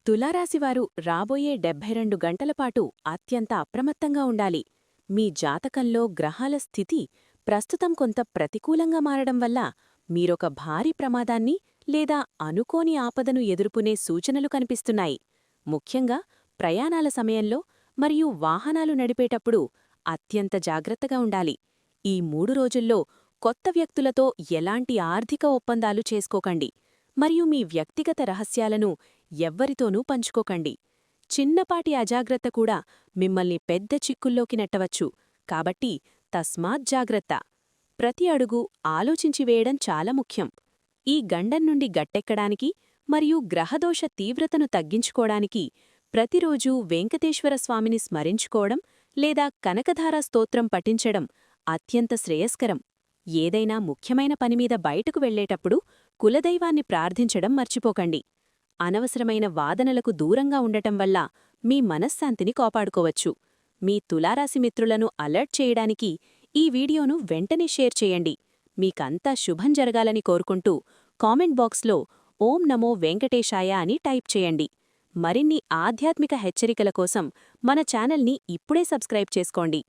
తులారాశివారు రాబోయే 72 గంటలపాటు అత్యంత అప్రమత్తంగా ఉండాలి. మీ జాతకంలో గ్రహాల స్థితి ప్రస్తుతం కొంత ప్రతికూలంగా మారడం వల్ల మీరొక భారీ ప్రమాదాన్ని లేదా అనుకోని ఆపదను ఎదుర్కొనే సూచనలు కనిపిస్తున్నాయి. ముఖ్యంగా ప్రయాణాల సమయంలో మరియు వాహనాలు నడిపేటప్పుడు అత్యంత జాగ్రత్తగా ఉండాలి. ఈ 3 రోజుల్లో కొత్త వ్యక్తులతో ఎలాంటి ఆర్థిక ఒప్పందాలు చేసుకోకండి మరియు మీ వ్యక్తిగత రహస్యాలను ఎవ్వరితోనూ పంచుకోకండి. చిన్నపాటి అజాగ్రత్త కూడా మిమ్మల్ని పెద్ద చిక్కుల్లోకి నెట్టవచ్చు, కాబట్టి తస్మాత్ జాగ్రత్త. ప్రతి అడుగు ఆలోచించి వేయడం చాలా ముఖ్యం. ఈ గండం నుండి గట్టెక్కడానికి మరియు గ్రహదోష తీవ్రతను తగ్గించుకోడానికి ప్రతిరోజూ వెంకటేశ్వర స్వామిని స్మరించుకోవడం లేదా కనకధార స్తోత్రం పఠించడం అత్యంత శ్రేయస్కరం. ఏదైనా ముఖ్యమైన పనిమీద బయటకు వెళ్లేటప్పుడు కులదైవాన్ని ప్రార్థించడం మర్చిపోకండి. అనవసరమైన వాదనలకు దూరంగా ఉండటం వల్ల మీ మనశ్శాంతిని కాపాడుకోవచ్చు. మీ తులారాశి మిత్రులను అలర్ట్ చేయడానికి ఈ వీడియోను వెంటనే షేర్ చేయండి. మీకంతా శుభం జరగాలని కోరుకుంటూ కామెంట్ బాక్స్లో ఓం నమో వెంకటేశాయ అని టైప్ చేయండి. మరిన్ని ఆధ్యాత్మిక హెచ్చరికల కోసం మన ఛానల్ని ఇప్పుడే సబ్స్క్రైబ్ చేసుకోండి.